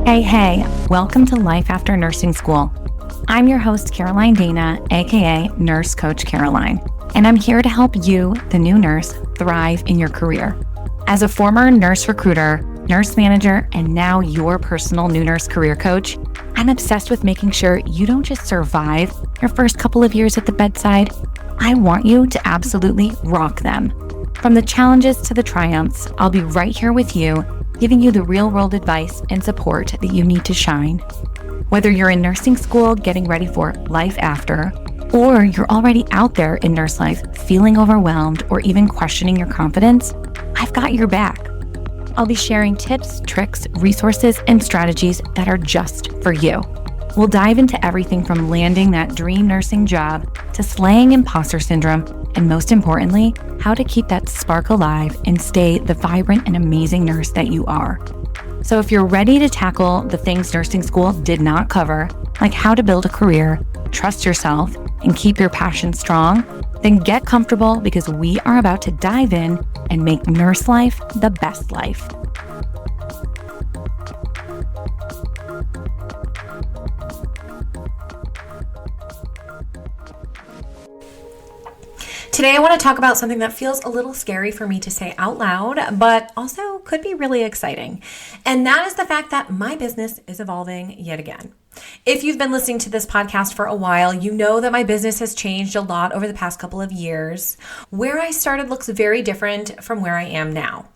Hey, welcome to Life After Nursing School. I'm your host, Caroline Dana, aka Nurse Coach Caroline, and I'm here to help you, the new nurse, thrive in your career. As a former nurse recruiter, nurse manager, and now your personal new nurse career coach, I'm obsessed with making sure you don't just survive your first couple of years at the bedside. I want you to absolutely rock them. From the challenges to the triumphs, I'll be right here with you, giving you the real-world advice and support that you need to shine. Whether you're in nursing school getting ready for life after, or you're already out there in nurse life feeling overwhelmed or even questioning your confidence, I've got your back. I'll be sharing tips, tricks, resources, and strategies that are just for you. We'll dive into everything from landing that dream nursing job to slaying imposter syndrome, and most importantly, how to keep that spark alive and stay the vibrant and amazing nurse that you are. So if you're ready to tackle the things nursing school did not cover, like how to build a career, trust yourself, and keep your passion strong, then get comfortable because we are about to dive in and make nurse life the best life. Today, I want to talk about something that feels a little scary for me to say out loud, but also could be really exciting. And that is the fact that my business is evolving yet again. If you've been listening to this podcast for a while, you know that my business has changed a lot over the past couple of years. Where I started looks very different from where I am now.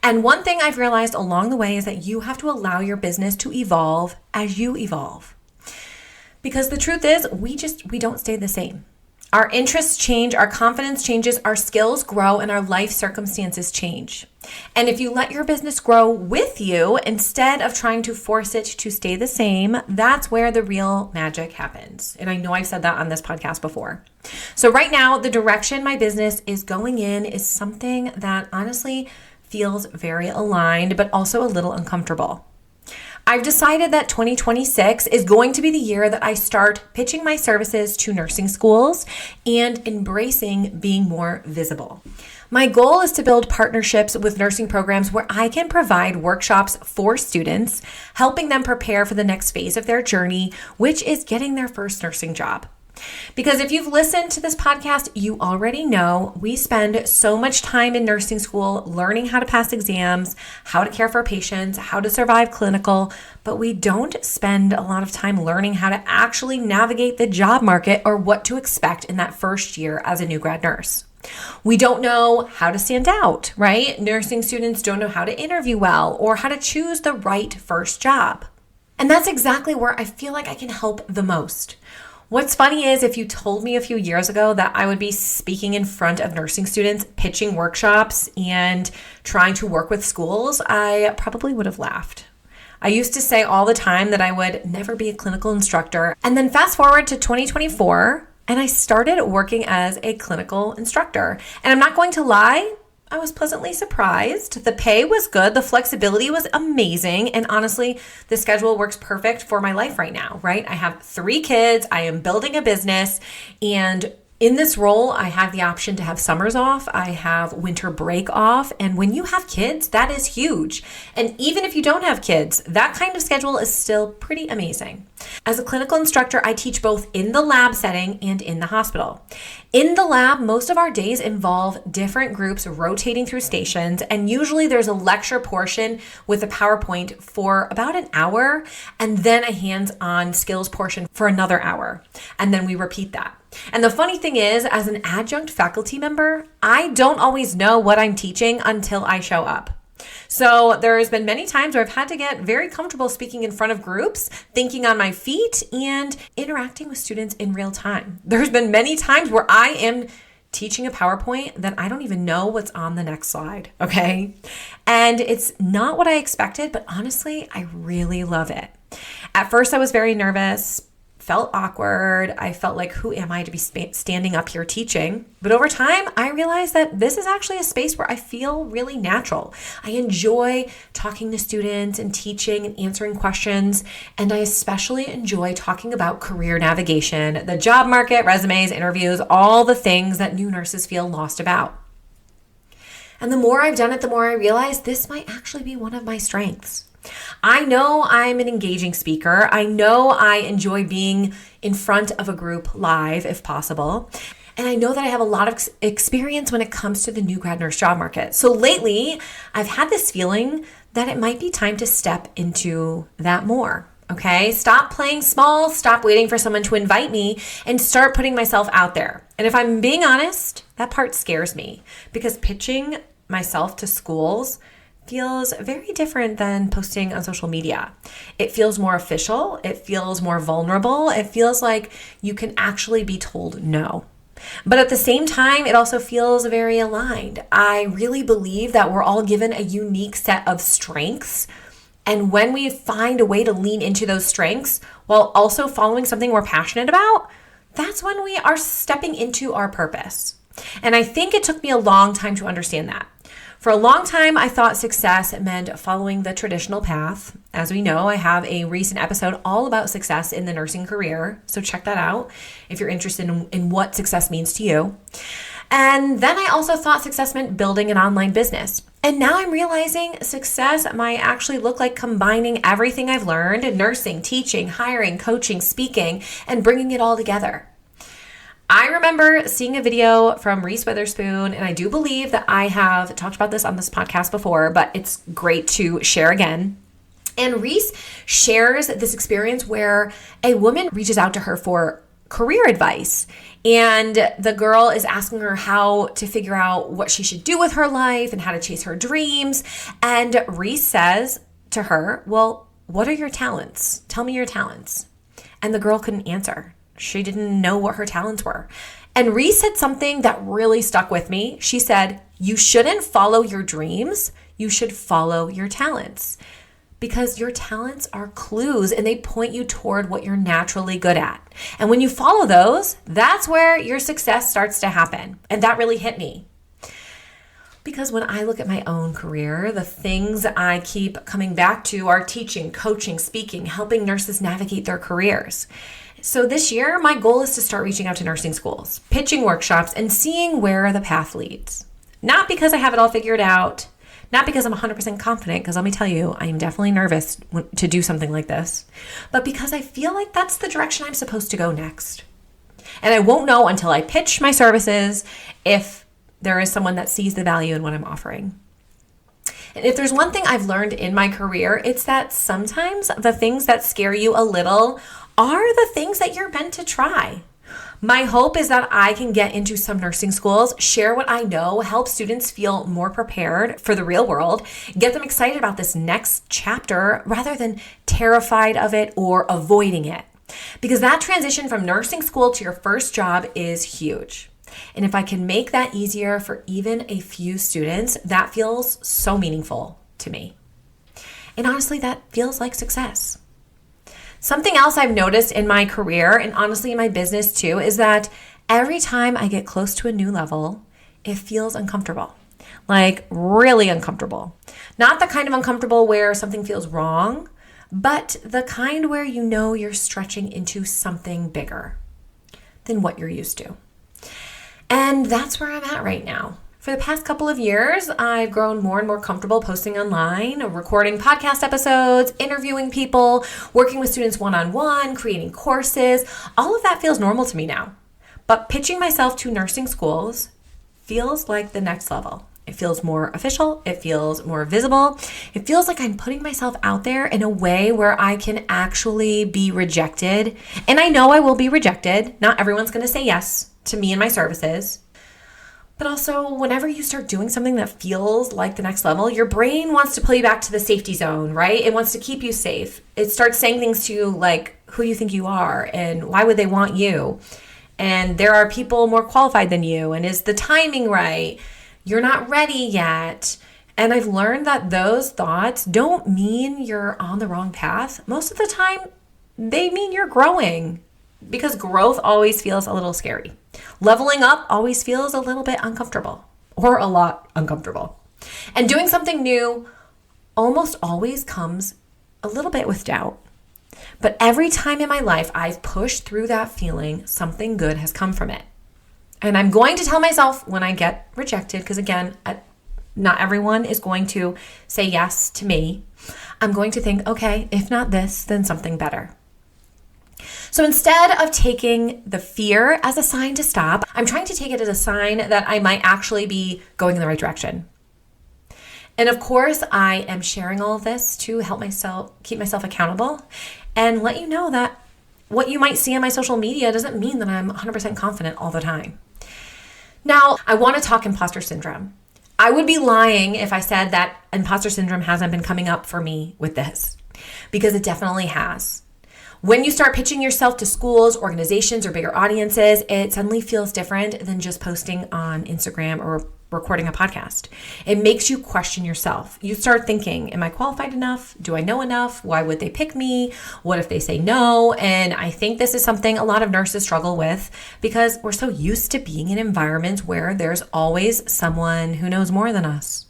And one thing I've realized along the way is that you have to allow your business to evolve as you evolve. Because the truth is, we don't stay the same. Our interests change, our confidence changes, our skills grow, and our life circumstances change. And if you let your business grow with you instead of trying to force it to stay the same, that's where the real magic happens. And I know I've said that on this podcast before. So right now, the direction my business is going in is something that honestly feels very aligned, but also a little uncomfortable. I've decided that 2026 is going to be the year that I start pitching my services to nursing schools and embracing being more visible. My goal is to build partnerships with nursing programs where I can provide workshops for students, helping them prepare for the next phase of their journey, which is getting their first nursing job. Because if you've listened to this podcast, you already know we spend so much time in nursing school learning how to pass exams, how to care for patients, how to survive clinical, but we don't spend a lot of time learning how to actually navigate the job market or what to expect in that first year as a new grad nurse. We don't know how to stand out, right? Nursing students don't know how to interview well or how to choose the right first job. And that's exactly where I feel like I can help the most. What's funny is if you told me a few years ago that I would be speaking in front of nursing students, pitching workshops, and trying to work with schools, I probably would have laughed. I used to say all the time that I would never be a clinical instructor. And then fast forward to 2024, and I started working as a clinical instructor. And I'm not going to lie, I was pleasantly surprised. The pay was good. The flexibility was amazing. And honestly, the schedule works perfect for my life right now, right? I have 3 kids. I am building a business. And in this role, I have the option to have summers off. I have winter break off. And when you have kids, that is huge. And even if you don't have kids, that kind of schedule is still pretty amazing. As a clinical instructor, I teach both in the lab setting and in the hospital. In the lab, most of our days involve different groups rotating through stations, and usually there's a lecture portion with a PowerPoint for about an hour, and then a hands-on skills portion for another hour, and then we repeat that. And the funny thing is, as an adjunct faculty member, I don't always know what I'm teaching until I show up. So there's been many times where I've had to get very comfortable speaking in front of groups, thinking on my feet, and interacting with students in real time. There's been many times where I am teaching a PowerPoint that I don't even know what's on the next slide, okay? And it's not what I expected, but honestly, I really love it. At first, I was very nervous, felt awkward. I felt like, who am I to be standing up here teaching? But over time, I realized that this is actually a space where I feel really natural. I enjoy talking to students and teaching and answering questions. And I especially enjoy talking about career navigation, the job market, resumes, interviews, all the things that new nurses feel lost about. And the more I've done it, the more I realize this might actually be one of my strengths. I know I'm an engaging speaker. I know I enjoy being in front of a group live if possible. And I know that I have a lot of experience when it comes to the new grad nurse job market. So lately, I've had this feeling that it might be time to step into that more. Okay, stop playing small, stop waiting for someone to invite me, and start putting myself out there. And if I'm being honest, that part scares me because pitching myself to schools feels very different than posting on social media. It feels more official. It feels more vulnerable. It feels like you can actually be told no. But at the same time, it also feels very aligned. I really believe that we're all given a unique set of strengths. And when we find a way to lean into those strengths while also following something we're passionate about, that's when we are stepping into our purpose. And I think it took me a long time to understand that. For a long time, I thought success meant following the traditional path. As we know, I have a recent episode all about success in the nursing career, so check that out if you're interested in what success means to you. And then I also thought success meant building an online business. And now I'm realizing success might actually look like combining everything I've learned in nursing, teaching, hiring, coaching, speaking, and bringing it all together. I remember seeing a video from Reese Witherspoon, and I do believe that I have talked about this on this podcast before, but it's great to share again. And Reese shares this experience where a woman reaches out to her for career advice. And the girl is asking her how to figure out what she should do with her life and how to chase her dreams. And Reese says to her, well, what are your talents? Tell me your talents. And the girl couldn't answer. She didn't know what her talents were. And Reese said something that really stuck with me. She said, you shouldn't follow your dreams. You should follow your talents. Because your talents are clues and they point you toward what you're naturally good at. And when you follow those, that's where your success starts to happen. And that really hit me. Because when I look at my own career, the things I keep coming back to are teaching, coaching, speaking, helping nurses navigate their careers. So this year, my goal is to start reaching out to nursing schools, pitching workshops, and seeing where the path leads. Not because I have it all figured out, not because I'm 100% confident, because let me tell you, I am definitely nervous to do something like this, but because I feel like that's the direction I'm supposed to go next. And I won't know until I pitch my services if there is someone that sees the value in what I'm offering. And if there's one thing I've learned in my career, it's that sometimes the things that scare you a little are the things that you're meant to try. My hope is that I can get into some nursing schools, share what I know, help students feel more prepared for the real world, get them excited about this next chapter rather than terrified of it or avoiding it. Because that transition from nursing school to your first job is huge. And if I can make that easier for even a few students, that feels so meaningful to me. And honestly, that feels like success. Something else I've noticed in my career and honestly in my business too is that every time I get close to a new level, it feels uncomfortable, like really uncomfortable. Not the kind of uncomfortable where something feels wrong, but the kind where you know you're stretching into something bigger than what you're used to. And that's where I'm at right now. For the past couple of years, I've grown more and more comfortable posting online, recording podcast episodes, interviewing people, working with students one-on-one, creating courses. All of that feels normal to me now. But pitching myself to nursing schools feels like the next level. It feels more official. It feels more visible. It feels like I'm putting myself out there in a way where I can actually be rejected. And I know I will be rejected. Not everyone's going to say yes to me and my services. But also, whenever you start doing something that feels like the next level, your brain wants to pull you back to the safety zone, right? It wants to keep you safe. It starts saying things to you like, who do you think you are? And why would they want you? And there are people more qualified than you. And is the timing right? You're not ready yet. And I've learned that those thoughts don't mean you're on the wrong path. Most of the time, they mean you're growing. Because growth always feels a little scary. Leveling up always feels a little bit uncomfortable or a lot uncomfortable. And doing something new almost always comes a little bit with doubt. But every time in my life I've pushed through that feeling, something good has come from it. And I'm going to tell myself when I get rejected, because again, Not everyone is going to say yes to me. I'm going to think, okay, if not this, then something better. So instead of taking the fear as a sign to stop, I'm trying to take it as a sign that I might actually be going in the right direction. And of course, I am sharing all of this to help myself keep myself accountable and let you know that what you might see on my social media doesn't mean that I'm 100% confident all the time. Now, I want to talk imposter syndrome. I would be lying if I said that imposter syndrome hasn't been coming up for me with this, because it definitely has. When you start pitching yourself to schools, organizations, or bigger audiences, it suddenly feels different than just posting on Instagram or recording a podcast. It makes you question yourself. You start thinking, am I qualified enough? Do I know enough? Why would they pick me? What if they say no? And I think this is something a lot of nurses struggle with because we're so used to being in environments where there's always someone who knows more than us.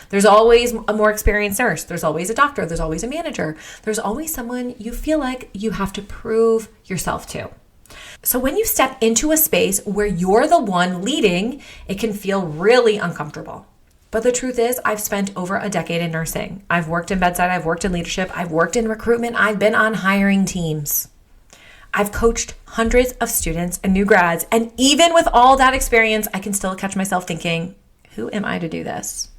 There's always a more experienced nurse. There's always a doctor. There's always a manager. There's always someone you feel like you have to prove yourself to. So when you step into a space where you're the one leading, it can feel really uncomfortable. But the truth is, I've spent over a decade in nursing. I've worked in bedside. I've worked in leadership. I've worked in recruitment. I've been on hiring teams. I've coached hundreds of students and new grads. And even with all that experience, I can still catch myself thinking, who am I to do this?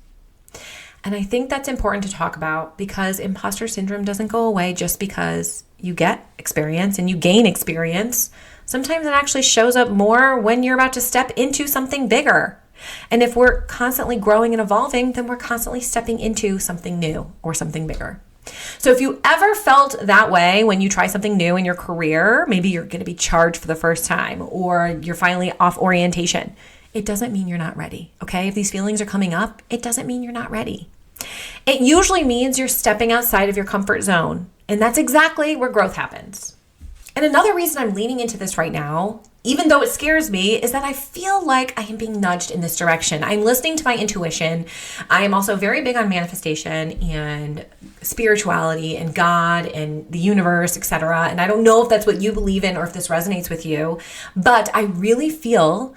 And I think that's important to talk about because imposter syndrome doesn't go away just because you get experience and you gain experience. Sometimes it actually shows up more when you're about to step into something bigger. And if we're constantly growing and evolving, then we're constantly stepping into something new or something bigger. So if you ever felt that way when you try something new in your career, maybe you're going to be charged for the first time or you're finally off orientation, it doesn't mean you're not ready, okay? If these feelings are coming up, it doesn't mean you're not ready. It usually means you're stepping outside of your comfort zone, and that's exactly where growth happens. And another reason I'm leaning into this right now, even though it scares me, is that I feel like I am being nudged in this direction. I'm listening to my intuition. I am also very big on manifestation and spirituality and God and the universe, etc. And I don't know if that's what you believe in or if this resonates with you, but I really feel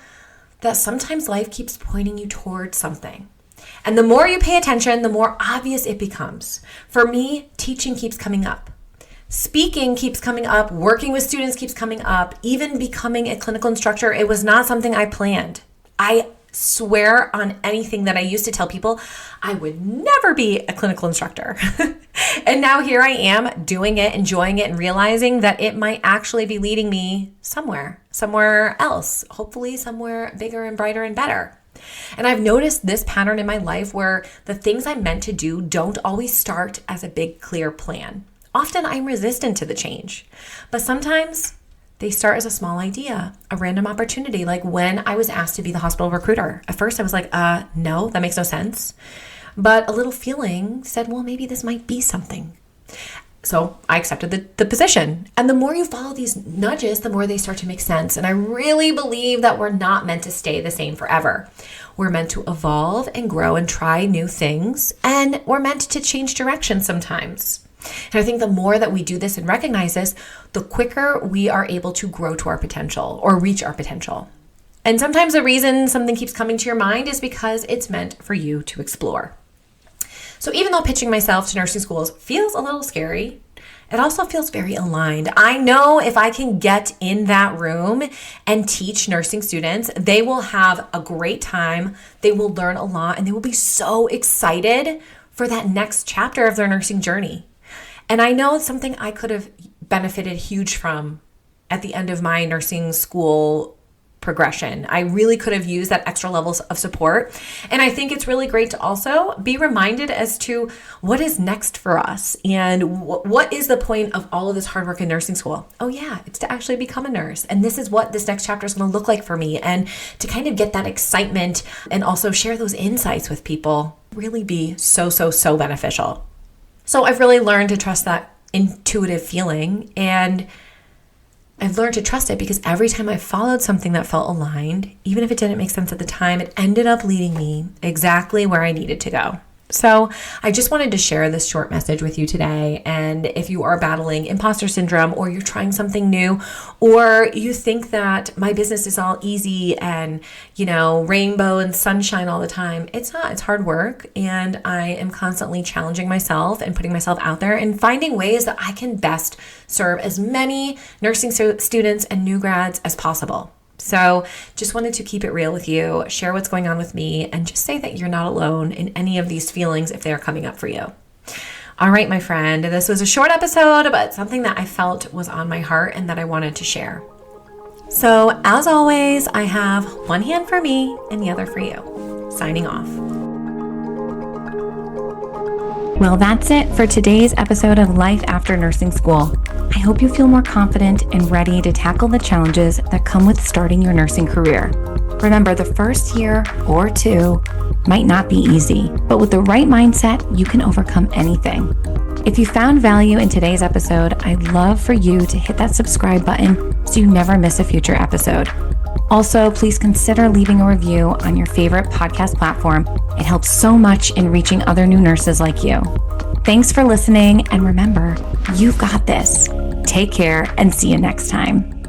that sometimes life keeps pointing you towards something. And the more you pay attention, the more obvious it becomes. For me, teaching keeps coming up. Speaking keeps coming up. Working with students keeps coming up. Even becoming a clinical instructor, it was not something I planned. I swear on anything that I used to tell people, I would never be a clinical instructor. And now here I am doing it, enjoying it, and realizing that it might actually be leading me somewhere else, hopefully somewhere bigger and brighter and better. And I've noticed this pattern in my life where the things I'm meant to do don't always start as a big, clear plan. Often I'm resistant to the change, but sometimes they start as a small idea, a random opportunity, like when I was asked to be the hospital recruiter. At first I was like, no, that makes no sense. But a little feeling said, well, maybe this might be something. So I accepted the position. And the more you follow these nudges, the more they start to make sense. And I really believe that we're not meant to stay the same forever. We're meant to evolve and grow and try new things. And we're meant to change direction sometimes. And I think the more that we do this and recognize this, the quicker we are able to grow to our potential or reach our potential. And sometimes the reason something keeps coming to your mind is because it's meant for you to explore. So even though pitching myself to nursing schools feels a little scary, it also feels very aligned. I know if I can get in that room and teach nursing students, they will have a great time, they will learn a lot, and they will be so excited for that next chapter of their nursing journey. And I know it's something I could have benefited huge from at the end of my nursing school progression. I really could have used that extra levels of support. And I think it's really great to also be reminded as to what is next for us and what is the point of all of this hard work in nursing school. Oh yeah, it's to actually become a nurse. And this is what this next chapter is going to look like for me. And to kind of get that excitement and also share those insights with people really be so beneficial. So I've really learned to trust that intuitive feeling, and I've learned to trust it because every time I followed something that felt aligned, even if it didn't make sense at the time, it ended up leading me exactly where I needed to go. So I just wanted to share this short message with you today. And if you are battling imposter syndrome, or you're trying something new, or you think that my business is all easy and, rainbow and sunshine all the time, it's not. It's hard work. And I am constantly challenging myself and putting myself out there and finding ways that I can best serve as many nursing students and new grads as possible. So just wanted to keep it real with you, share what's going on with me, and just say that you're not alone in any of these feelings if they are coming up for you. All right, my friend, this was a short episode, but something that I felt was on my heart and that I wanted to share. So as always, I have one hand for me and the other for you. Signing off. Well, that's it for today's episode of Life After Nursing School. I hope you feel more confident and ready to tackle the challenges that come with starting your nursing career. Remember, the first year or two might not be easy, but with the right mindset, you can overcome anything. If you found value in today's episode, I'd love for you to hit that subscribe button so you never miss a future episode. Also, please consider leaving a review on your favorite podcast platform. It helps so much in reaching other new nurses like you. Thanks for listening, and remember, you've got this. Take care and see you next time.